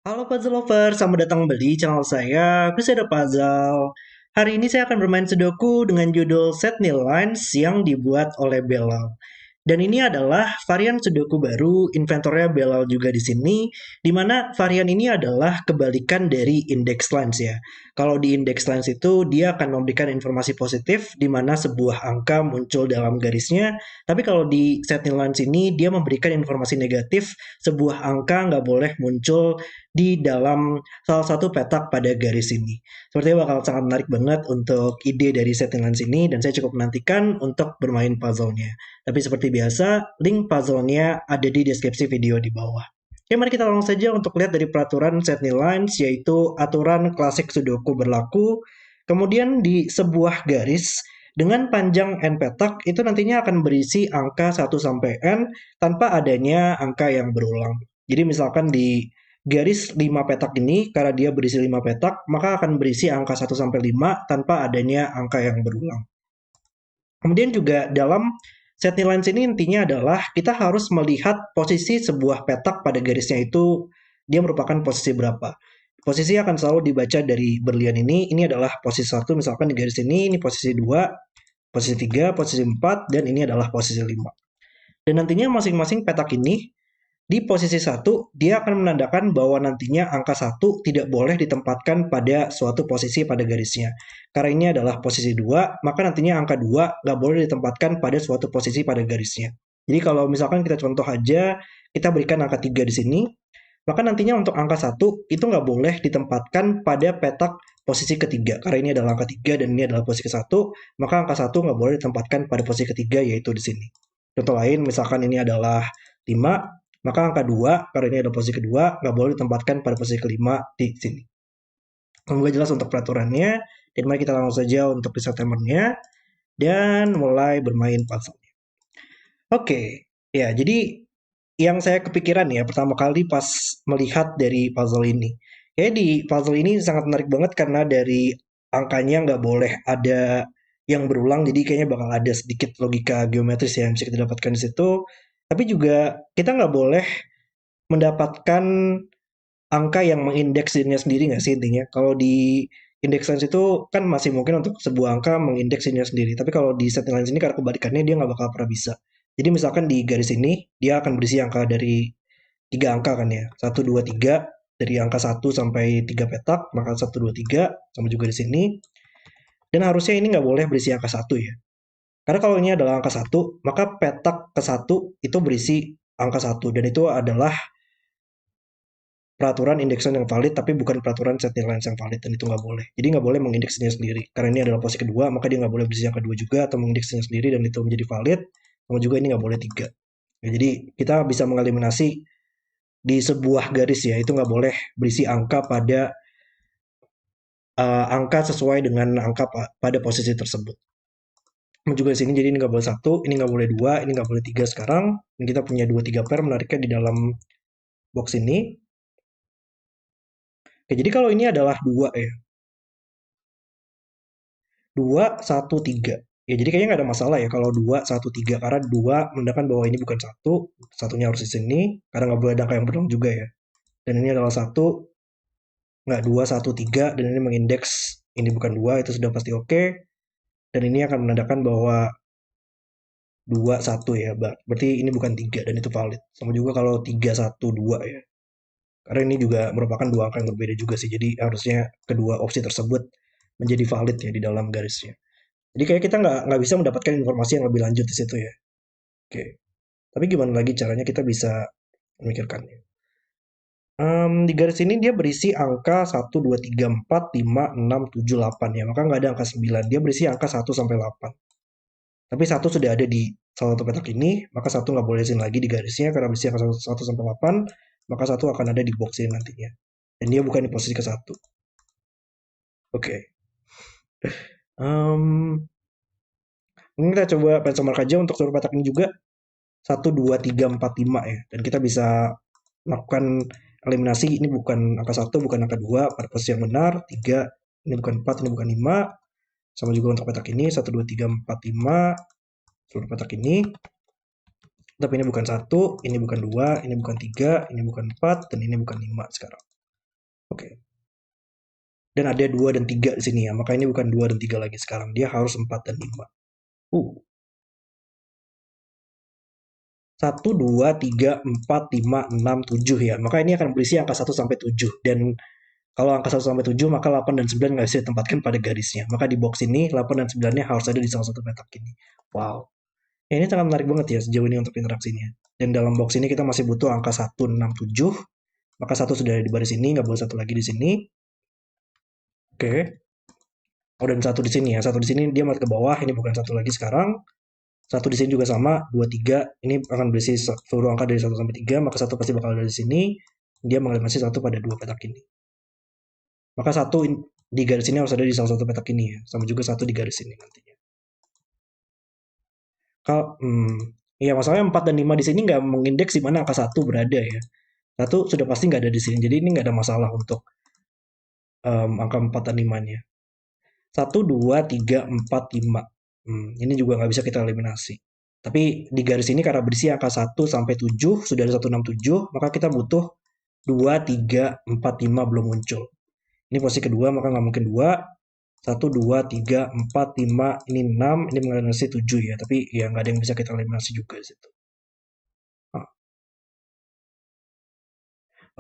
Halo puzzle lover, selamat datang kembali di channel saya, Crusader Puzzle. Hari ini saya akan bermain Sudoku dengan judul Set Nil Lines yang dibuat oleh Belal. Dan ini adalah varian Sudoku baru, inventornya Belal juga di sini, di mana varian ini adalah kebalikan dari index lines ya. Kalau di index lines itu dia akan memberikan informasi positif di mana sebuah angka muncul dalam garisnya, tapi kalau di set nil lines ini dia memberikan informasi negatif, sebuah angka nggak boleh muncul di dalam salah satu petak pada garis ini. Sepertinya bakal sangat menarik banget untuk ide dari set nil lines ini dan saya cukup menantikan untuk bermain puzzle-nya. Tapi seperti biasa, link puzzle-nya ada di deskripsi video di bawah. Oke, mari kita langsung saja untuk lihat dari peraturan set nil lines, yaitu aturan klasik Sudoku berlaku. Kemudian di sebuah garis dengan panjang n petak itu nantinya akan berisi angka 1 sampai n tanpa adanya angka yang berulang. Jadi misalkan di garis 5 petak ini, karena dia berisi 5 petak, maka akan berisi angka 1 sampai 5 tanpa adanya angka yang berulang. Kemudian juga dalam set nilai ini intinya adalah kita harus melihat posisi sebuah petak pada garisnya itu dia merupakan posisi berapa. Posisi akan selalu dibaca dari berlian ini adalah posisi 1 misalkan di garis ini posisi 2, posisi 3, posisi 4, dan ini adalah posisi 5. Dan nantinya masing-masing petak ini di posisi 1, dia akan menandakan bahwa nantinya angka 1 tidak boleh ditempatkan pada suatu posisi pada garisnya. Karena ini adalah posisi 2, maka nantinya angka 2 nggak boleh ditempatkan pada suatu posisi pada garisnya. Jadi kalau misalkan kita contoh aja, kita berikan angka 3 di sini, maka nantinya untuk angka 1 itu nggak boleh ditempatkan pada petak posisi ketiga. Karena ini adalah angka 3 dan ini adalah posisi ke-1, maka angka 1 nggak boleh ditempatkan pada posisi ketiga yaitu di sini. Contoh lain, misalkan ini adalah 5, maka angka 2, karena ini adalah posisi kedua, nggak boleh ditempatkan pada posisi kelima di sini. Semoga jelas untuk peraturannya, dan mari kita langsung saja untuk reset timernya, dan mulai bermain puzzle. Oke, ya jadi yang saya kepikiran ya pertama kali pas melihat dari puzzle ini. Ya di puzzle ini sangat menarik banget karena dari angkanya nggak boleh ada yang berulang, jadi kayaknya bakal ada sedikit logika geometris ya yang bisa kita dapatkan di situ. Tapi juga kita nggak boleh mendapatkan angka yang mengindeks dirinya sendiri nggak sih intinya? Kalau di index lines itu kan masih mungkin untuk sebuah angka mengindeks dirinya sendiri. Tapi kalau di setting lines ini karena kebalikannya dia nggak bakal pernah bisa. Jadi misalkan di garis ini dia akan berisi angka dari tiga angka kan ya. Satu, dua, tiga. Dari angka 1 sampai 3 petak, maka 1, 2, 3. Sama juga di sini. Dan harusnya ini nggak boleh berisi angka 1 ya. Karena kalau ini adalah angka 1, maka petak ke 1 itu berisi angka 1. Dan itu adalah peraturan indeksan yang valid tapi bukan peraturan set nilai yang valid dan itu nggak boleh. Jadi nggak boleh mengindeksinya sendiri. Karena ini adalah posisi kedua, maka dia nggak boleh berisi yang kedua juga atau mengindeksinya sendiri dan itu menjadi valid. Sama juga ini nggak boleh 3. Ya, jadi kita bisa mengeliminasi di sebuah garis ya, itu nggak boleh berisi angka pada angka sesuai dengan angka pada posisi tersebut. Sama juga di sini, jadi ini nggak boleh 1, ini nggak boleh 2, ini nggak boleh 3 sekarang. Dan kita punya 2, 3 pair menariknya di dalam box ini. Oke, jadi kalau ini adalah 2 ya, 2, 1, 3. Ya, jadi kayaknya nggak ada masalah ya kalau 2, 1, 3. Karena 2 menandakan bahwa ini bukan 1. Satunya harus di sini. Karena nggak boleh ada angka yang berulang juga ya. Dan ini adalah 1. Nggak 2, 1, 3. Dan ini mengindeks ini bukan 2. Itu sudah pasti oke. Dan ini akan menandakan bahwa 2, 1 ya. Berarti ini bukan 3 dan itu valid. Sama juga kalau 3, 1, 2 ya. Karena ini juga merupakan dua angka yang berbeda juga sih. Jadi harusnya kedua opsi tersebut menjadi valid ya di dalam garisnya. Jadi kayak kita nggak bisa mendapatkan informasi yang lebih lanjut di situ ya. Oke. Tapi gimana lagi caranya kita bisa memikirkannya? Di garis ini dia berisi angka 1, 2, 3, 4, 5, 6, 7, 8 ya. Maka nggak ada angka 9. Dia berisi angka 1 sampai 8. Tapi 1 sudah ada di salah satu petak ini. Maka 1 nggak boleh sini lagi di garisnya. Karena berisi angka 1 sampai 8. Maka 1 akan ada di box ini nantinya. Dan dia bukan di posisi ke-1. Oke. Mungkin kita coba benchmark aja untuk seluruh petak ini juga. 1, 2, 3, 4, 5 ya. Dan kita bisa melakukan eliminasi. Ini bukan angka 1, bukan angka 2 pada posisi yang benar. 3, ini bukan 4, ini bukan 5. Sama juga untuk petak ini. 1, 2, 3, 4, 5. Seluruh petak ini. Tapi ini bukan 1, ini bukan 2, ini bukan 3, ini bukan 4, dan ini bukan 5 sekarang. Oke. Dan ada 2 dan 3 di sini ya. Maka ini bukan 2 dan 3 lagi sekarang. Dia harus 4 dan 5. 1, 2, 3, 4, 5, 6, 7 ya. Maka ini akan berisi angka 1 sampai 7. Dan kalau angka 1 sampai 7, maka 8 dan 9 nggak bisa ditempatkan pada garisnya. Maka di box ini, 8 dan 9-nya harus ada di salah satu petak ini. Wow. Ya, ini sangat menarik banget ya sejauh ini untuk interaksinya. Dan dalam box ini kita masih butuh angka 1, 6, 7. Maka 1 sudah ada di baris ini, nggak boleh satu lagi di sini. Oke. Oh, dan 1 di sini ya. 1 di sini dia masih ke bawah, ini bukan 1 lagi sekarang. 1 di sini juga sama, 2, 3. Ini akan berisi seluruh angka dari 1 sampai 3, maka 1 pasti bakal ada di sini. Dia mengalihkan 1 pada 2 petak ini. Maka 1 di garis ini harus ada di salah satu petak ini ya. Sama juga 1 di garis ini nantinya. Kalau, ya masalahnya 4 dan 5 di sini nggak mengindeks di mana angka 1 berada ya. 1 sudah pasti nggak ada di sini. Jadi ini nggak ada masalah untuk angka 4 dan 5-nya. 1, 2, 3, 4, 5. Ini juga nggak bisa kita eliminasi. Tapi di garis ini karena berisi angka 1 sampai 7, sudah ada 167, maka kita butuh 2, 3, 4, 5 belum muncul. Ini posisi kedua, maka nggak mungkin 2. 1, 2, 3, 4, 5, ini 6, ini mengeliminasi 7 ya. Tapi ya nggak ada yang bisa kita eliminasi juga di situ. Nah,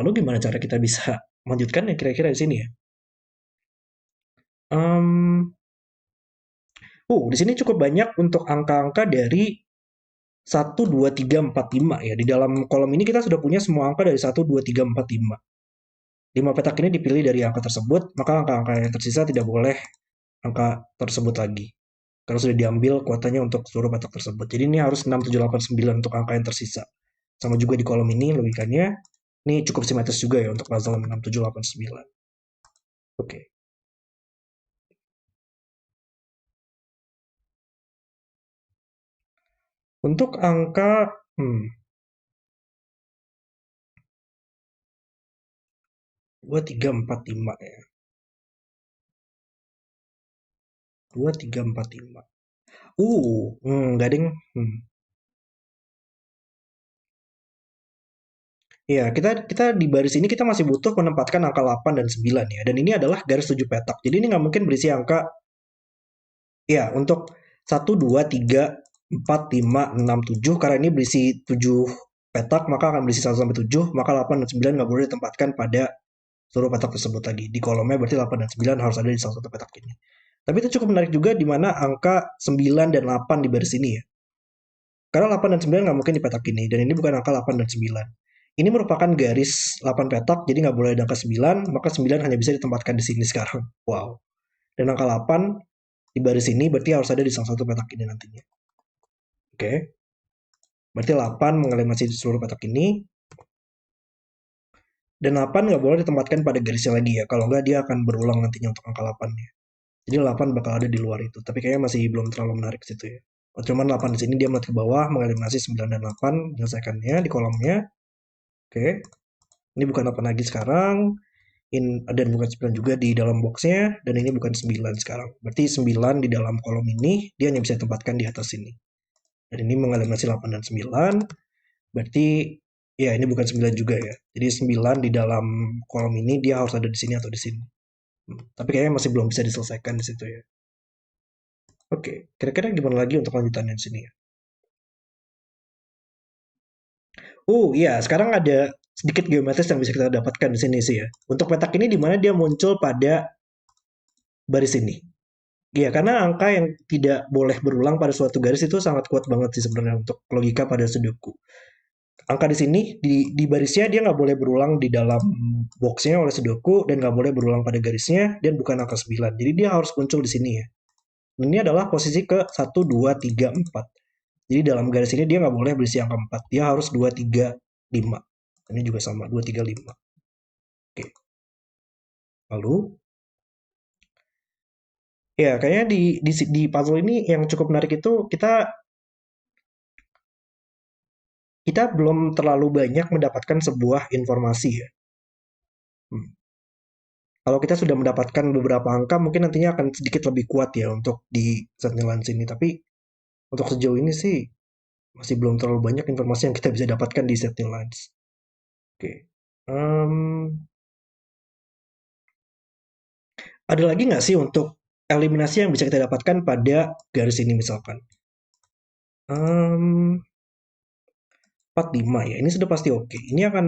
lalu gimana cara kita bisa melanjutkan ya kira-kira di sini ya? Um, di sini cukup banyak untuk angka-angka dari 1, 2, 3, 4, 5 ya. Di dalam kolom ini kita sudah punya semua angka dari 1, 2, 3, 4, 5. 5 petak ini dipilih dari angka tersebut, maka angka-angka yang tersisa tidak boleh angka tersebut lagi. Karena sudah diambil kuotanya untuk seluruh petak tersebut. Jadi ini harus 6, 7, 8, 9 untuk angka yang tersisa. Sama juga di kolom ini logikanya. Ini cukup simetris juga ya untuk puzzle 6, 7, 8, 9. Oke. Untuk angka 2, 3, 4, 5 ya. 2, 3, 4, 5. Nggak ada yang. Ya, kita di baris ini kita masih butuh menempatkan angka 8 dan 9 ya. Dan ini adalah garis 7 petak. Jadi ini nggak mungkin berisi angka, ya, untuk 1, 2, 3, 4, 5, 6, 7. Karena ini berisi 7 petak, maka akan berisi 1 sampai 7. Maka 8 dan 9 nggak boleh ditempatkan pada seluruh petak tersebut tadi. Di kolomnya berarti 8 dan 9 harus ada di salah satu petak ini. Tapi itu cukup menarik juga di mana angka 9 dan 8 di baris ini ya. Karena 8 dan 9 nggak mungkin di petak ini. Dan ini bukan angka 8 dan 9. Ini merupakan garis 8 petak, jadi nggak boleh ada angka 9, maka 9 hanya bisa ditempatkan di sini sekarang. Wow. Dan angka 8 di baris ini berarti harus ada di salah satu petak ini nantinya. Oke. Berarti 8 mengeliminasi seluruh petak ini. Dan 8 nggak boleh ditempatkan pada garisnya lagi ya. Kalau nggak dia akan berulang nantinya untuk angka 8-nya. Jadi 8 bakal ada di luar itu. Tapi kayaknya masih belum terlalu menarik situ ya. Cuman 8 di sini dia melihat ke bawah mengeliminasi 9 dan 8 menyelesaikannya di kolomnya. Oke. Ini bukan 8 lagi sekarang. Dan bukan 9 juga di dalam boxnya. Dan ini bukan 9 sekarang. Berarti 9 di dalam kolom ini dia hanya bisa ditempatkan di atas sini. Dan ini mengeliminasi 8 dan 9. Berarti ya ini bukan 9 juga ya. Jadi 9 di dalam kolom ini dia harus ada di sini atau di sini. Tapi kayaknya masih belum bisa diselesaikan di situ ya. Oke, kira-kira gimana lagi untuk lanjutannya di sini ya? Iya, sekarang ada sedikit geometris yang bisa kita dapatkan di sini sih ya. Untuk petak ini di mana dia muncul pada baris ini. Iya, karena angka yang tidak boleh berulang pada suatu garis itu sangat kuat banget sih sebenarnya untuk logika pada Sudoku. Angka di sini di barisnya dia nggak boleh berulang di dalam boxnya oleh Sudoku dan nggak boleh berulang pada garisnya dan bukan angka 9. Jadi dia harus muncul di sini ya. Ini adalah posisi ke 1, 2, 3, 4. Jadi dalam garis ini dia nggak boleh berisi angka 4. Dia harus 2, 3, 5. Ini juga sama, 2, 3, 5. Oke. Lalu, ya kayaknya di puzzle ini yang cukup menarik itu kita belum terlalu banyak mendapatkan sebuah informasi ya. Hmm. Kalau kita sudah mendapatkan beberapa angka, mungkin nantinya akan sedikit lebih kuat ya untuk di set nilai sini. Tapi untuk sejauh ini sih masih belum terlalu banyak informasi yang kita bisa dapatkan di set nilai. Oke. Ada lagi nggak sih untuk eliminasi yang bisa kita dapatkan pada garis ini misalkan? Em, 45 ya, ini sudah pasti oke. Ini akan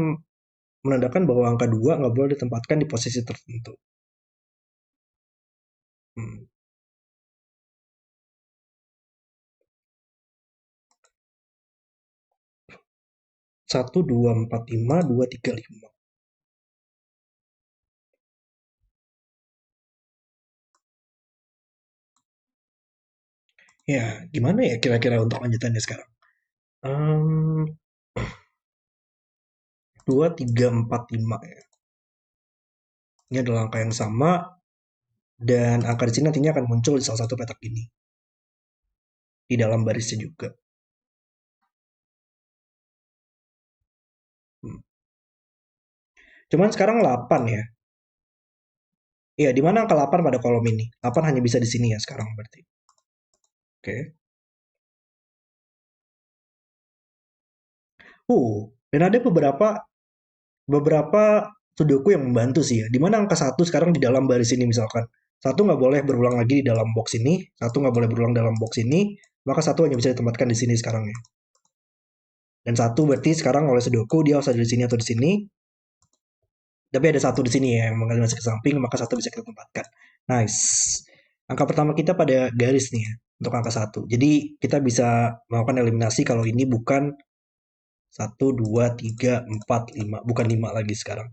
menandakan bahwa angka 2 nggak boleh ditempatkan di posisi tertentu. Hmm. 1, 2, 4, 5, 2, 3, 5. Ya, gimana ya kira-kira untuk lanjutannya sekarang? Em, 2, 3, 4, 5 ya. Ini adalah angka yang sama, dan angka di sini nantinya akan muncul di salah satu petak ini. Di dalam barisnya juga. Hmm. Cuman sekarang 8 ya. Iya, di mana angka 8 pada kolom ini? 8 hanya bisa di sini ya sekarang berarti. Oke. Dan ada beberapa beberapa sudoku yang membantu sih ya. Di mana angka 1 sekarang di dalam baris ini misalkan. Satu nggak boleh berulang lagi di dalam box ini, satu nggak boleh berulang dalam box ini, maka satu hanya bisa ditempatkan di sini sekarang ya. Dan satu berarti sekarang oleh sudoku dia harus ada di sini atau di sini. Tapi ada satu di sini ya yang mengalir masih ke samping, maka satu bisa kita tempatkan. Nice. Angka pertama kita pada garis nih ya, untuk angka satu. Jadi kita bisa melakukan eliminasi kalau ini bukan satu, 2, 3, 4, 5. Bukan 5 lagi sekarang.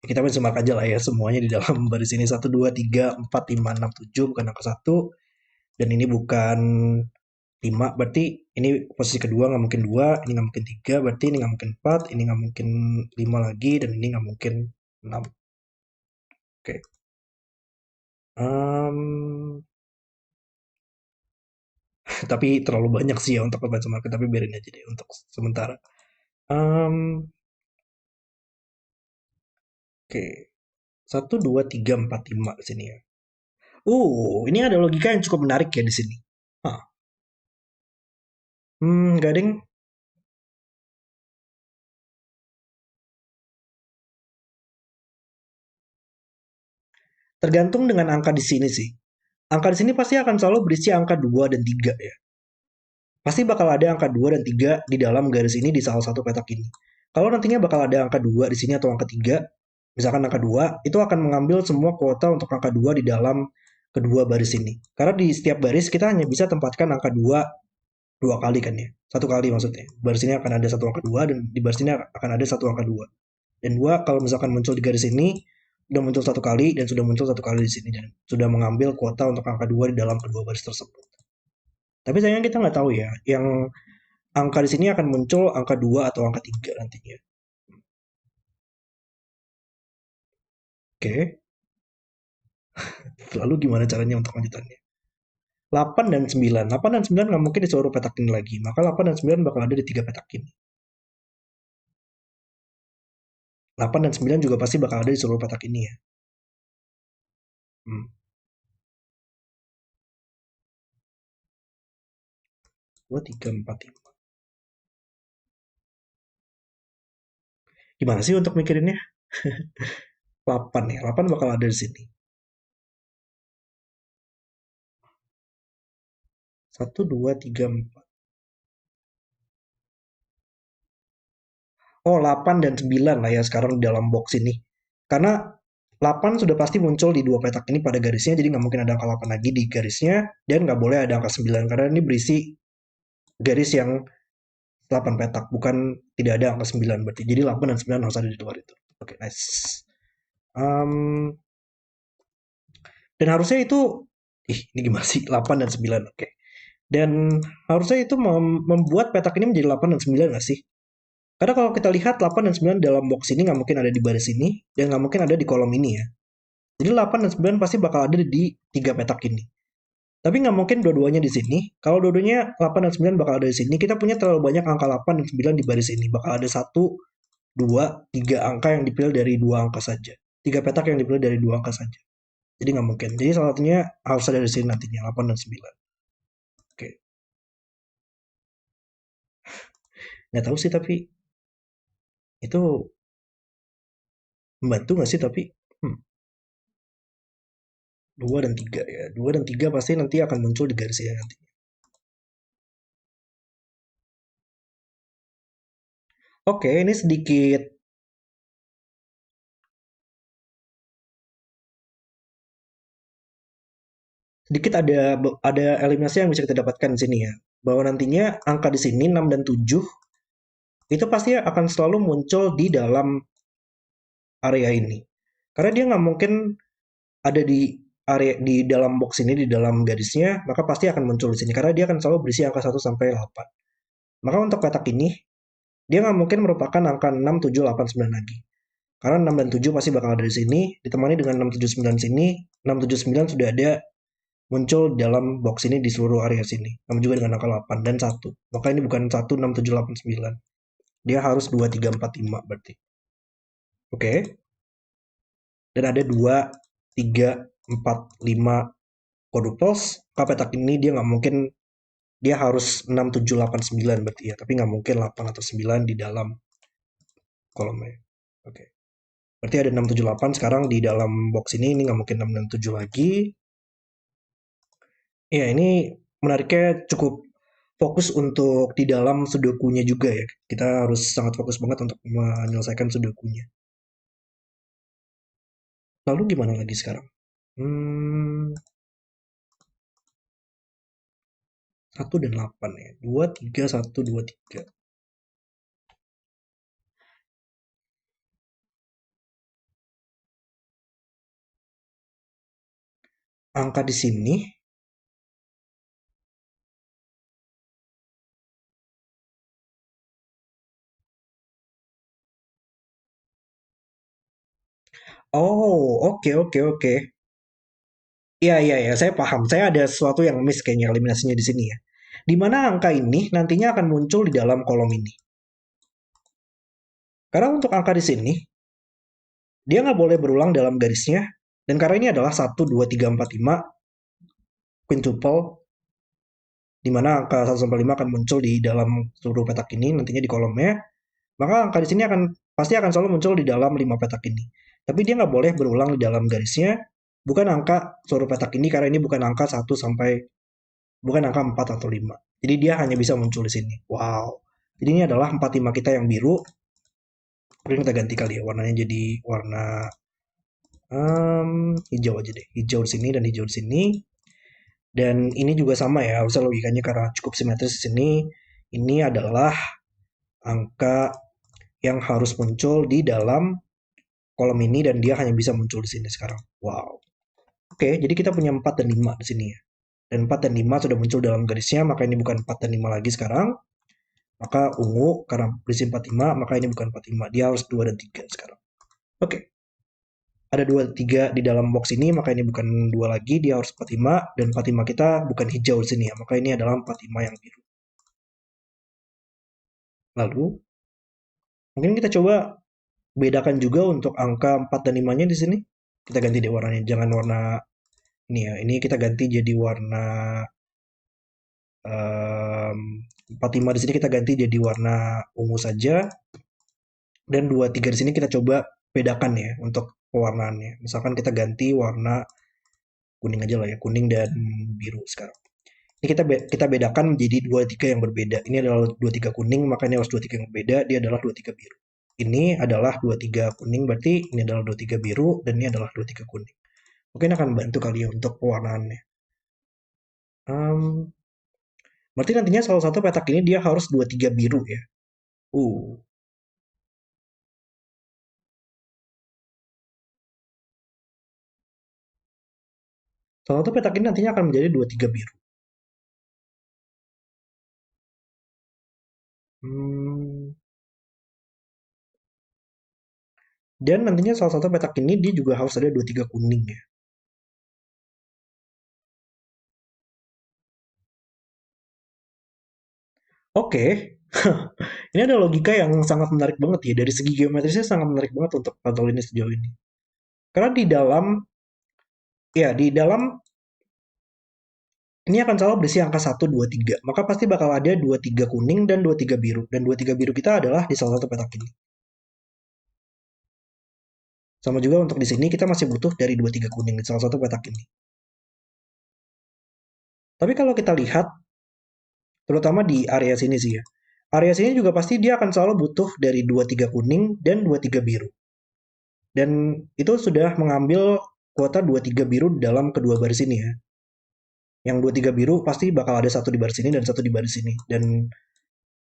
Kita bisa mark aja lah ya semuanya di dalam baris ini. Satu, 2, 3, 4, 5, 6, 7. Bukan angka satu. Dan ini bukan 5. Berarti ini posisi kedua nggak mungkin 2. Ini nggak mungkin 3. Berarti ini nggak mungkin 4. Ini nggak mungkin 5 lagi. Dan ini nggak mungkin 6. Oke. Em, tapi terlalu banyak sih ya untuk baca market. Tapi biarin aja deh untuk sementara. Em, Oke. Satu, 2, 3, 4, 5 di sini ya. Ini ada logika yang cukup menarik ya di sini. Hah. Nggak ding. Tergantung dengan angka di sini sih. Angka di sini pasti akan selalu berisi angka 2 dan 3 ya. Pasti bakal ada angka 2 dan 3 di dalam garis ini di salah satu petak ini. Kalau nantinya bakal ada angka 2 di sini atau angka 3, misalkan angka 2, itu akan mengambil semua kuota untuk angka 2 di dalam kedua baris ini. Karena di setiap baris kita hanya bisa tempatkan angka 2 dua kali kan ya. Satu kali maksudnya. Baris ini akan ada satu angka 2 dan di baris ini akan ada satu angka 2. Dan 2 kalau misalkan muncul di garis ini sudah muncul satu kali dan sudah muncul satu kali di sini dan sudah mengambil kuota untuk angka 2 di dalam kedua baris tersebut. Tapi sayangnya kita nggak tahu ya, yang angka di sini akan muncul angka 2 atau angka 3 nantinya. Oke, lalu gimana caranya untuk lanjutannya? 8 dan 9. 8 dan 9 nggak mungkin di seluruh petak ini lagi. Maka 8 dan 9 bakal ada di tiga petak ini. 8 dan 9 juga pasti bakal ada di seluruh petak ini ya. Hmm. 2, 3, 4, 5. Gimana sih untuk mikirinnya? 8 ya. 8 bakal ada di sini. 1, 2, 3, 4. Oh, 8 dan 9 lah ya sekarang di dalam box ini. Karena 8 sudah pasti muncul di dua petak ini pada garisnya, jadi nggak mungkin ada angka 8 lagi di garisnya, dan nggak boleh ada angka 9, karena ini berisi garis yang 8 petak, bukan tidak ada angka 9 berarti. Jadi 8 dan 9 harus ada di luar itu. Oke, nice. Um, dan harusnya itu, ini gimana sih? 8 dan 9, oke. Dan harusnya itu membuat petak ini menjadi 8 dan 9 nggak sih? Karena kalau kita lihat 8 dan 9 dalam box ini nggak mungkin ada di baris ini, dan nggak mungkin ada di kolom ini ya. Jadi 8 dan 9 pasti bakal ada di tiga petak ini. Tapi nggak mungkin dua-duanya di sini. Kalau dua-duanya 8 dan 9 bakal ada di sini, kita punya terlalu banyak angka 8 dan 9 di baris ini. Bakal ada satu, dua, tiga angka yang dipilih dari dua angka saja. Tiga petak yang dipilih dari dua angka saja. Jadi nggak mungkin. Jadi salah satunya harus ada di sini nantinya, 8 dan 9. Oke. Nggak tahu sih tapi itu membantu nggak sih tapi? Hmm. 2 dan 3 ya. 2 dan 3 pasti nanti akan muncul di garis ya nanti. Oke, ini sedikit ada eliminasi yang bisa kita dapatkan di sini ya. Bahwa nantinya angka di sini 6 dan 7 itu pasti akan selalu muncul di dalam area ini. Karena dia nggak mungkin ada di area di dalam box ini, di dalam garisnya, maka pasti akan muncul di sini. Karena dia akan selalu berisi angka 1 sampai 8. Maka untuk petak ini, dia nggak mungkin merupakan angka 6, 7, 8, 9 lagi. Karena 6 dan 7 pasti bakal ada di sini, ditemani dengan 6, 7, 9 sini. 6, 7, 9 sudah ada muncul dalam box ini di seluruh area sini. Namun juga dengan angka 8 dan 1. Maka ini bukan 1, 6, 7, 8, 9. Dia harus 2, 3, 4, 5 berarti. Oke. Dan ada 2, 3, 4, 5 quadruples. Maka petak ini dia nggak mungkin, dia harus 6, 7, 8, 9 berarti ya. Tapi nggak mungkin 8 atau 9 di dalam kolomnya. Oke. Berarti ada 6, 7, 8 sekarang di dalam box ini nggak mungkin 6 dan 7 lagi. Ya, ini menariknya cukup fokus untuk di dalam sudokunya juga ya. Kita harus sangat fokus banget untuk menyelesaikan sudokunya. Lalu gimana lagi sekarang? 1 dan 8 ya. 2, 3, 1, 2, 3. Angka di sini. Oh, oke, oke, oke. Iya, iya, iya, saya paham. Saya ada sesuatu yang miss kayaknya eliminasinya di sini ya. Di mana angka ini nantinya akan muncul di dalam kolom ini. Karena untuk angka di sini, dia nggak boleh berulang dalam garisnya. Dan karena ini adalah 1, 2, 3, 4, 5 quintuple, di mana angka 1 sampai 5 akan muncul di dalam seluruh petak ini nantinya di kolomnya. Maka angka di sini pasti akan selalu muncul di dalam 5 petak ini. Tapi dia nggak boleh berulang di dalam garisnya. Bukan angka seluruh petak ini karena ini bukan angka 4 atau 5. Jadi dia hanya bisa muncul di sini. Wow. Jadi ini adalah 4, 5 kita yang biru. Mungkin kita ganti kali ya warnanya jadi warna hijau aja deh. Hijau di sini dan hijau di sini. Dan ini juga sama ya, harusnya logikanya karena cukup simetris di sini. Ini adalah angka yang harus muncul di dalam kolom ini dan dia hanya bisa muncul di sini sekarang. Wow. Oke, jadi kita punya 4 dan 5 di sini ya. Dan 4 dan 5 sudah muncul dalam garisnya, maka ini bukan 4 dan 5 lagi sekarang. Maka ungu, karena berisi 4, 5, maka ini bukan 4, 5. Dia harus 2 dan 3 sekarang. Oke. Ada 2, 3 di dalam box ini, maka ini bukan 2 lagi, dia harus 4, 5. Dan 4, 5 kita bukan hijau di sini ya, maka ini adalah 4, 5 yang biru. Lalu, mungkin kita coba bedakan juga untuk angka 4 dan 5-nya di sini. Kita ganti deh warnanya, jangan warna ini ya. Ini kita ganti jadi warna 45 di sini kita ganti jadi warna ungu saja. Dan 23 di sini kita coba bedakan ya untuk pewarnaannya. Misalkan kita ganti warna kuning aja lah ya, kuning dan biru sekarang. Ini kita bedakan menjadi 23 yang berbeda. Ini adalah 23 kuning, makanya harus 23 yang berbeda, dia adalah 23 biru. Ini adalah 23 kuning, berarti ini adalah 23 biru, dan ini adalah 23 kuning. Mungkin akan bantu kali ya untuk pewarnaannya. Berarti nantinya salah satu petak ini dia harus 23 biru ya. Uh, Salah satu petak ini nantinya akan menjadi 23 biru. Hmm, dan nantinya salah satu petak ini dia juga harus ada 23 kuning ya. Oke, ini ada logika yang sangat menarik banget ya. Dari segi geometrisnya sangat menarik banget untuk puzzle ini sejauh ini. Karena di dalam ini akan selalu berisi angka 1, 2, 3. Maka pasti bakal ada 23 kuning dan 23 biru. Dan 23 biru kita adalah di salah satu petak ini. Sama juga untuk di sini kita masih butuh dari 23 kuning di salah satu petak ini. Tapi kalau kita lihat, terutama di area sini sih ya. Area sini juga pasti dia akan selalu butuh dari 2-3 kuning dan 2-3 biru. Dan itu sudah mengambil kuota 2-3 biru dalam kedua baris ini ya. Yang 2-3 biru pasti bakal ada satu di baris ini dan satu di baris ini. Dan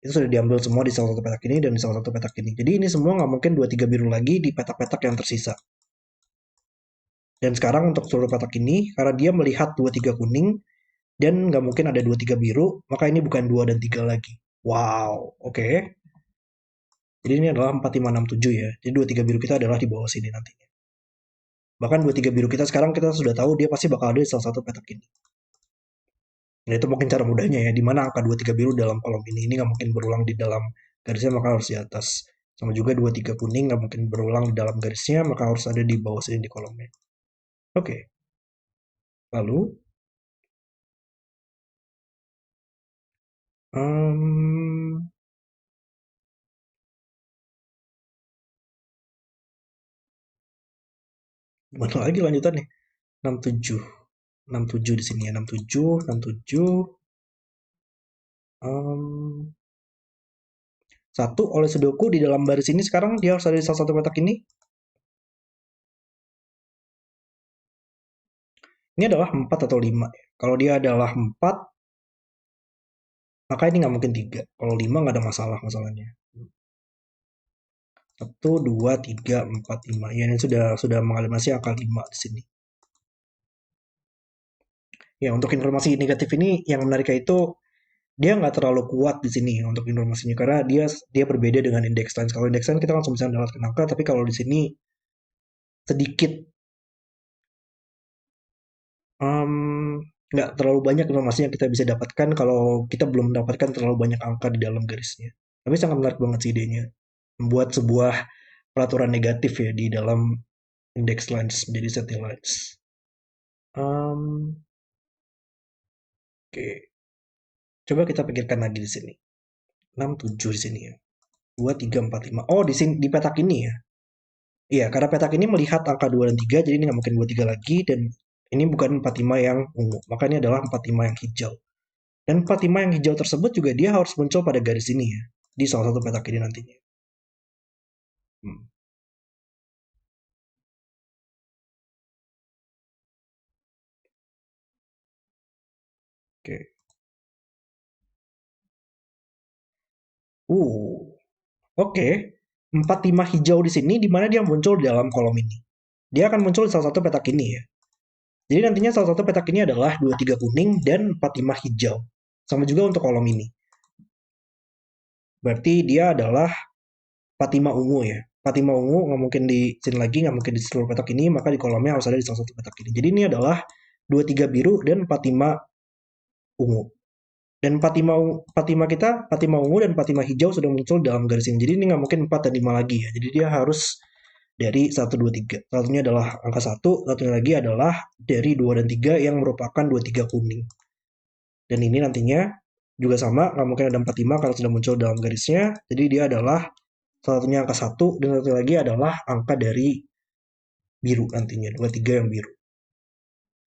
itu sudah diambil semua di salah satu petak ini dan di salah satu petak ini. Jadi ini semua nggak mungkin 2-3 biru lagi di petak-petak yang tersisa. Dan sekarang untuk seluruh petak ini, karena dia melihat 2-3 kuning, dan nggak mungkin ada 2-3 biru, maka ini bukan 2 dan 3 lagi. Wow, oke. Okay. Jadi ini adalah 4, 5, 6, 7 ya. Jadi 2-3 biru kita adalah di bawah sini nantinya. Bahkan 2-3 biru kita sekarang kita sudah tahu dia pasti bakal ada di salah satu petak ini. Nah itu mungkin cara mudahnya ya, di mana angka 2-3 biru dalam kolom ini nggak mungkin berulang di dalam garisnya, maka harus di atas. Sama juga 2-3 kuning nggak mungkin berulang di dalam garisnya, maka harus ada di bawah sini di kolomnya. Oke, okay. Lalu um, gimana lagi lanjutannya? 67. 67 di sini ya, 67, 67. Um, satu oleh sudoku di dalam baris ini sekarang dia harus ada di salah satu petak ini. Ini adalah 4 atau 5. Kalau dia adalah 4, maka ini nggak mungkin 3. Kalau 5 nggak ada masalah masalahnya. 1, 2, 3, 4, 5. Ya, ini sudah mengalimasi angka 5 di sini. Ya, untuk informasi negatif ini yang menariknya itu dia nggak terlalu kuat di sini untuk informasinya karena dia berbeda dengan index lines. Kalau index line kita langsung bisa mendapatkan angka, tapi kalau di sini sedikit nggak terlalu banyak informasi yang kita bisa dapatkan kalau kita belum mendapatkan terlalu banyak angka di dalam garisnya. Tapi sangat menarik banget sih idenya. Membuat sebuah peraturan negatif ya di dalam index lines menjadi setting lines. Um, Oke, coba kita pikirkan lagi di sini. 6, 7 di sini ya. 2, 3, 4, 5. Oh, di sini di petak ini ya. Iya, karena petak ini melihat angka 2 dan 3, jadi ini nggak mungkin 2, 3 lagi, dan ini bukan 4, 5 yang ungu. Makanya adalah 4, 5 yang hijau. Dan 4, 5 yang hijau tersebut juga dia harus muncul pada garis ini ya. Di salah satu petak ini nantinya. Hmm, Oke. Oke. 4, 5 hijau di sini, di mana dia muncul di dalam kolom ini. Dia akan muncul di salah satu petak ini ya. Jadi nantinya salah satu petak ini adalah 2, 3 kuning dan 4, 5 hijau. Sama juga untuk kolom ini. Berarti dia adalah 45 ungu ya. 45 ungu nggak mungkin di sini lagi, nggak mungkin di seluruh petak ini, maka di kolomnya harus ada di salah satu petak ini. Jadi ini adalah 23 biru dan 45 ungu. Dan 45, 45 kita, 45 ungu dan 45 hijau sudah muncul dalam garis ini. Jadi ini nggak mungkin 4 dan 5 lagi ya. Jadi dia harus dari 1, 2, 3. Satunya adalah angka 1, satunya lagi adalah dari 2 dan 3 yang merupakan 23 kuning. Dan ini nantinya juga sama, nggak mungkin ada 45 kalau sudah muncul dalam garisnya. Jadi dia adalah salah satunya angka 1 dan satu lagi adalah angka dari biru nantinya, 23 yang biru.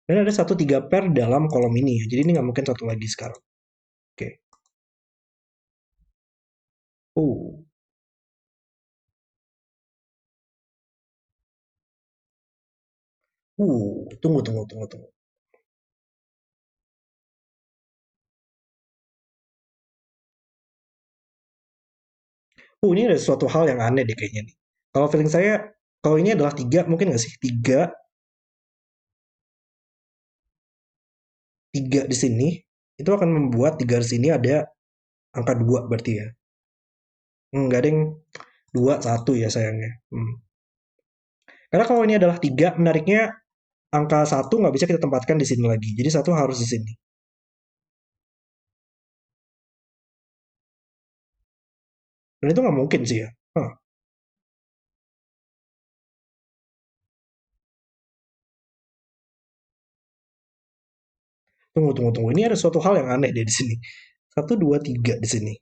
Dan ada 1, 3 pair dalam kolom ini ya. Jadi ini nggak mungkin satu lagi sekarang. Oke. Uh. Tunggu, tunggu, tunggu, tunggu. Ini ada suatu hal yang aneh deh kayaknya nih. Kalau feeling saya, kalau ini adalah 3, mungkin nggak sih? 3, 3 di sini, itu akan membuat di garis ini ada angka 2 berarti ya. Nggak ada yang 2, 1 ya sayangnya. Karena kalau ini adalah 3, menariknya angka 1 nggak bisa kita tempatkan di sini lagi. Jadi 1 harus di sini. Dan itu nggak mungkin sih ya. Hah, tunggu, tunggu, tunggu. Ini ada suatu hal yang aneh deh di sini. 1, 2, 3 di sini.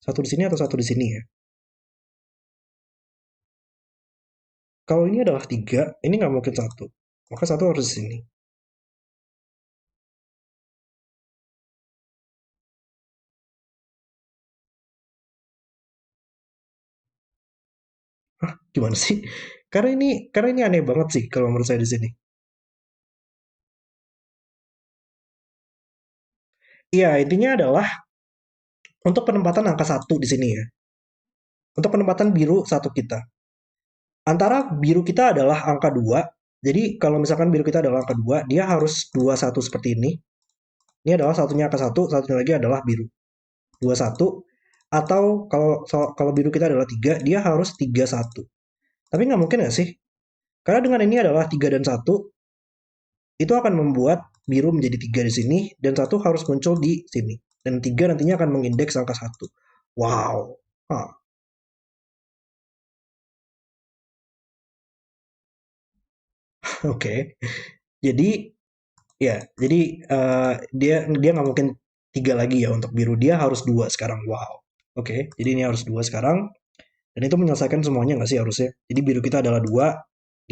Satu di sini atau satu di sini ya. Kalau ini adalah 3, ini nggak mungkin 1. Maka 1 harus di sini. Hah, gimana sih? Karena ini aneh banget sih kalau menurut saya di sini. Iya, intinya adalah untuk penempatan angka satu di sini ya. Untuk penempatan biru satu kita. Antara biru kita adalah angka 2. Jadi kalau misalkan biru kita adalah angka 2, dia harus 21 seperti ini. Ini adalah satunya angka satu, satunya lagi adalah biru. 21. Atau kalau biru kita adalah 3, dia harus 31. Tapi nggak mungkin nggak sih? Karena dengan ini adalah 3 dan satu, itu akan membuat biru menjadi 3 di sini, dan satu harus muncul di sini. Dan 3 nantinya akan mengindeks angka satu. Wow. Hah, oke. Okay. Jadi, ya, jadi dia nggak mungkin 3 lagi ya untuk biru. Dia harus 2 sekarang. Wow. Oke, okay. Jadi ini harus 2 sekarang. Dan itu menyelesaikan semuanya nggak sih harusnya? Jadi biru kita adalah 2,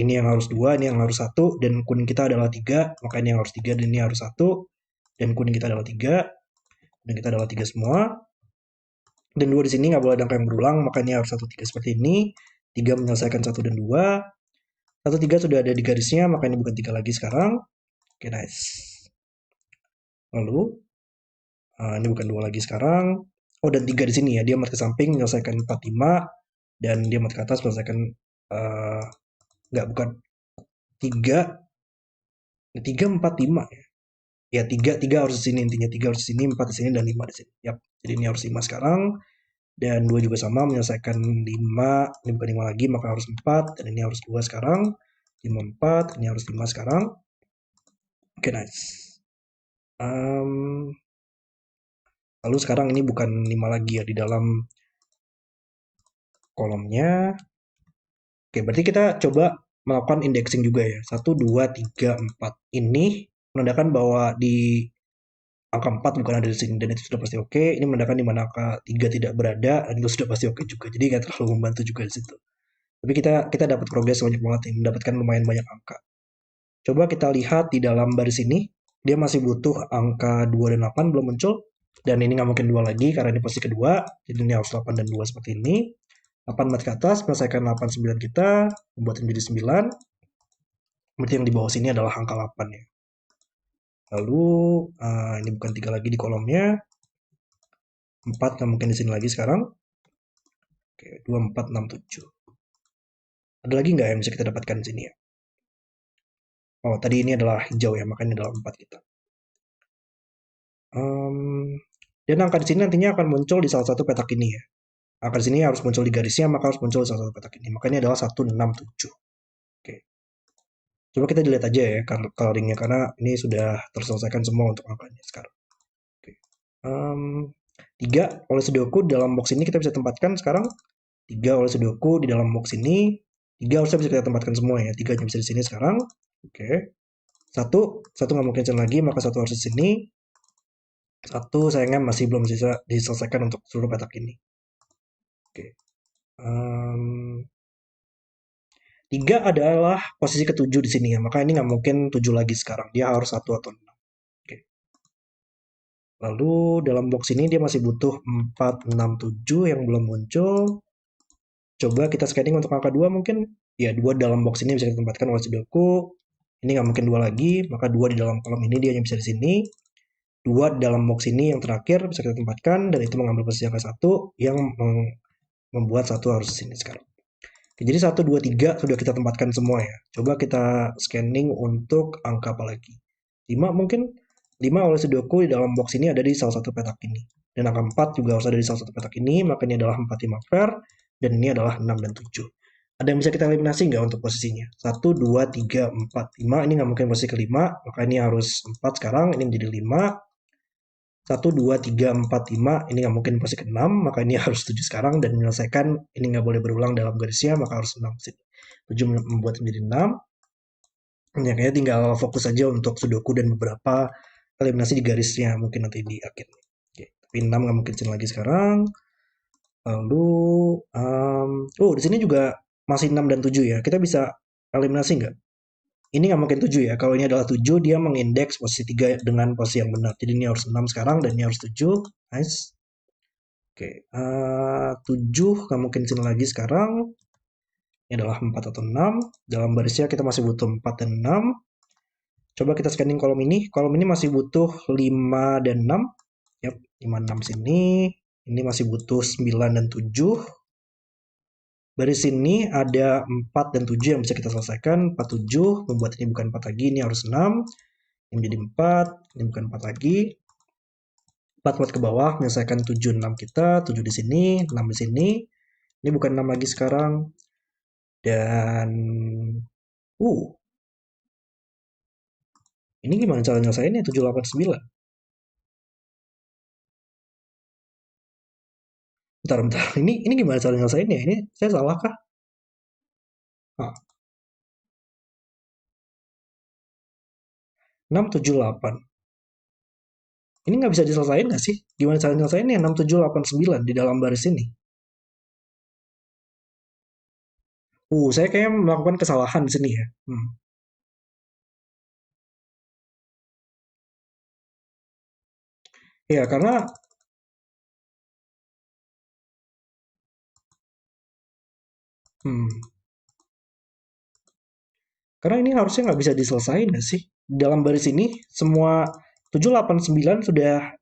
ini yang harus 2, ini yang harus satu, dan kuning kita adalah 3, maka ini yang harus 3, dan ini harus satu, dan kuning kita adalah 3, dan kita adalah 3 semua. Dan 2 di sini nggak boleh ada angka yang berulang, maka ini harus 1, 3 seperti ini. 3 menyelesaikan satu dan 2. 1, 3 sudah ada di garisnya, maka ini bukan 3 lagi sekarang. Oke, nice. Lalu, ini bukan 2 lagi sekarang. Oh, dan 3 di sini ya, dia mat ke samping menyelesaikan 4, 5, dan dia mat ke atas menyelesaikan, uh, nggak, bukan 3, 3, 4, 5 ya. Ya, 3, 3 harus di sini intinya. 3 harus di sini, 4 di sini, dan 5 di sini. Yap, jadi ini harus 5 sekarang. Dan 2 juga sama, menyelesaikan 5. Ini bukan 5 lagi, maka harus 4. Dan ini harus 2 sekarang. 5, 4. Ini harus 5 sekarang. Oke, nice. Lalu sekarang ini bukan 5 lagi ya di dalam kolomnya. Oke, berarti kita coba melakukan indexing juga ya. 1, 2, 3, 4. Ini menandakan bahwa di angka 4 bukan ada di sini, dan itu sudah pasti oke. Ini menandakan di mana angka 3 tidak berada, dan itu sudah pasti oke juga. Jadi nggak terlalu membantu juga di situ. Tapi kita dapat progres banyak banget nih, mendapatkan lumayan banyak angka. Coba kita lihat di dalam baris ini, dia masih butuh angka 2 dan 8 belum muncul. Dan ini nggak mungkin 2 lagi karena ini posisi kedua. Jadi ini harus 8 dan 2 seperti ini. 8 mat ke atas, menyelesaikan 8, 9 kita, membuat menjadi 9. Berarti yang di bawah sini adalah angka 8 ya. Lalu, ini bukan 3 lagi di kolomnya. 4 nggak mungkin di sini lagi sekarang. Oke, 2, 4, 6, 7. Ada lagi nggak yang bisa kita dapatkan di sini ya? Oh, tadi ini adalah hijau ya, makanya adalah 4 kita. Dan angka di sini nantinya akan muncul di salah satu petak ini ya. Angka di sini harus muncul di garisnya, maka harus muncul di salah satu petak ini. Makanya adalah 1, 6, 7. Oke. Coba kita dilihat aja ya coloringnya, karena ini sudah terselesaikan semua untuk angkanya sekarang. Oke. 3 oleh Sudoku dalam box ini kita bisa tempatkan sekarang. 3 oleh Sudoku di dalam box ini. 3 harusnya bisa kita tempatkan semua ya. 3 bisa di sini sekarang. Oke. Satu nggak mungkin lagi, maka satu harus di sini. Satu sayangnya masih belum bisa diselesaikan untuk seluruh petak ini. Oke. 3 adalah posisi ketujuh di sini ya, maka ini nggak mungkin 7 lagi sekarang. Dia harus 1 atau 6. Oke. Lalu dalam box ini dia masih butuh 4, 6, 7 yang belum muncul. Coba kita scanning untuk angka 2 mungkin. Ya, 2 dalam box ini bisa ditempatkan oleh Sudoku. Ini nggak mungkin 2 lagi, maka 2 di dalam kolom ini dia hanya bisa di sini. 2 di dalam box ini yang terakhir bisa kita tempatkan, dan itu mengambil posisi angka 1 yang membuat satu harus di sini sekarang. Oke, jadi 1, 2, 3 sudah kita tempatkan semua ya. Coba kita scanning untuk angka apa lagi. 5 mungkin. 5 oleh Sudoku di dalam box ini ada di salah satu petak ini. Dan angka 4 juga harus ada di salah satu petak ini, maka ini adalah 4, 5 pair, dan ini adalah 6 dan 7. Ada yang bisa kita eliminasi nggak untuk posisinya? 1, 2, 3, 4, 5. Ini nggak mungkin posisi kelima, maka ini harus 4 sekarang, ini menjadi 5. 1, 2, 3, 4, 5. Ini nggak mungkin posisi ke-6, maka ini harus 7 sekarang, dan menyelesaikan ini nggak boleh berulang dalam garisnya, maka harus 6 sini. 7 membuat menjadi 6. Ya, kayaknya tinggal fokus saja untuk Sudoku dan beberapa eliminasi di garisnya mungkin nanti di akhir. Oke, tapi 6 nggak mungkin sini lagi sekarang. Lalu, oh di sini juga masih 6 dan 7 ya. Kita bisa eliminasi nggak? Ini nggak mungkin 7 ya. Kalau ini adalah 7, dia mengindeks posisi 3 dengan posisi yang benar. Jadi ini harus 6 sekarang, dan ini harus 7. Nice. Oke, 7 nggak mungkin sini lagi sekarang. Ini adalah 4 atau 6. Dalam barisnya kita masih butuh 4 dan 6. Coba kita scanning kolom ini. Kolom ini masih butuh 5 dan 6. Yap, 5, 6 sini. Ini masih butuh 9 dan 7. Baris ini ada 4 dan 7 yang bisa kita selesaikan. 4, 7. Membuat ini bukan 4 lagi. Ini harus 6. Ini menjadi 4. Ini bukan 4 lagi. 4 ke bawah. Menyelesaikan 7, 6 kita. 7 di sini. 6 di sini. Ini bukan 6 lagi sekarang. Dan... ini gimana cara nyelesainnya? 7, 8, 9. Bentar, bentar. Ini gimana cara nyelesainnya? Ini saya salah kah? Ah, 6, 7, 8. Ini nggak bisa diselesain nggak sih? Gimana cara nyelesainnya? 6, 7, 8, 9 di dalam baris ini. Saya kayaknya melakukan kesalahan di sini ya. Ya, hmm, karena ini harusnya nggak bisa diselesain nggak sih? Di dalam baris ini, semua 7, 8, 9 sudah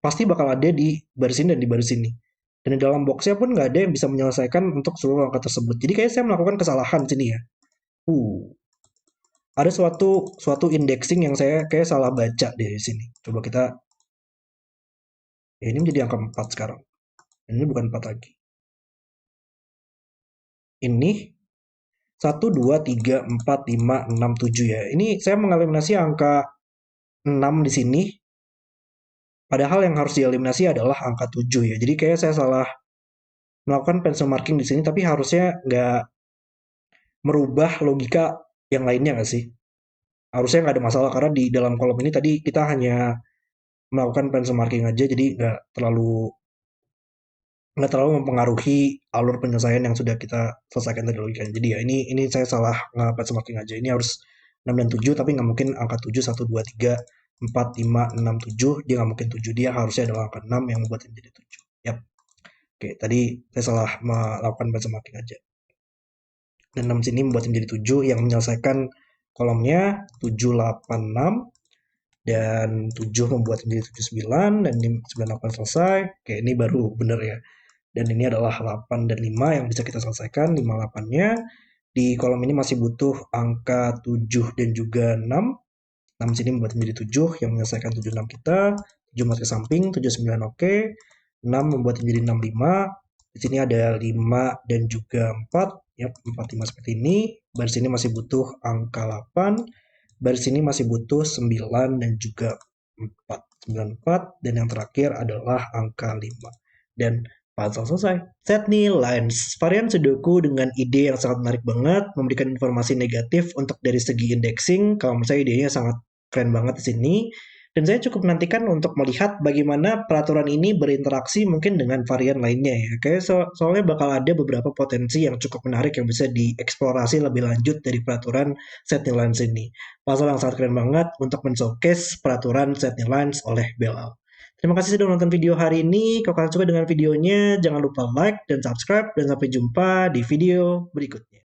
pasti bakal ada di baris ini dan di baris ini. Dan di dalam boxnya pun nggak ada yang bisa menyelesaikan untuk seluruh angka tersebut. Jadi kayaknya saya melakukan kesalahan di sini ya. Ada suatu indexing yang saya kayak salah baca di sini. Coba kita, ya ini menjadi angka 4 sekarang. Ini bukan 4 lagi. Ini 1, 2, 3, 4, 5, 6, 7 ya. Ini saya mengeliminasi angka 6 di sini. Padahal yang harus dieliminasi adalah angka 7 ya. Jadi kayak saya salah melakukan pencil marking di sini, tapi harusnya nggak merubah logika yang lainnya nggak sih? Harusnya nggak ada masalah karena di dalam kolom ini tadi kita hanya melakukan pencil marking aja, jadi nggak terlalu mempengaruhi alur penyelesaian yang sudah kita selesaikan tadi logikanya. Jadi ya ini saya salah nge-pencil marking aja. Ini harus 6 dan 7, tapi nggak mungkin angka 7, 1, 2, 3, 4, 5, 6, 7. Dia nggak mungkin 7. Dia harusnya adalah angka 6 yang membuat ini jadi 7. Yap. Oke, tadi saya salah melakukan pencil marking aja. Dan 6 sini membuat menjadi 7 yang menyelesaikan kolomnya 7, 8, 6. Dan 7 membuat menjadi 7, 9. Dan 9, 8 selesai. Oke, ini baru benar ya. Dan ini adalah 8 dan 5 yang bisa kita selesaikan. 5, 8-nya. Di kolom ini masih butuh angka 7 dan juga 6. 6 sini membuat menjadi 7 yang menyelesaikan 7, 6 kita. 7 masuk ke samping, 7, 9 oke. 6 membuat menjadi 6, 5. Di sini ada 5 dan juga 4. Ya, 4, 5 seperti ini. Baris ini masih butuh angka 8. Baris ini masih butuh 9 dan juga 4. 9, 4. Dan yang terakhir adalah angka 5. Dan puzzle selesai. Setnil Lines, varian Sudoku dengan ide yang sangat menarik banget, memberikan informasi negatif untuk dari segi indexing. Kalau menurut saya idenya sangat keren banget di sini. Dan saya cukup menantikan untuk melihat bagaimana peraturan ini berinteraksi mungkin dengan varian lainnya ya. Kayak soalnya bakal ada beberapa potensi yang cukup menarik yang bisa dieksplorasi lebih lanjut dari peraturan Setnil Lines ini. Puzzle yang sangat keren banget untuk men-showcase peraturan Setnil Lines oleh Belal. Terima kasih sudah menonton video hari ini. Kalau kalian suka dengan videonya, jangan lupa like dan subscribe. Dan sampai jumpa di video berikutnya.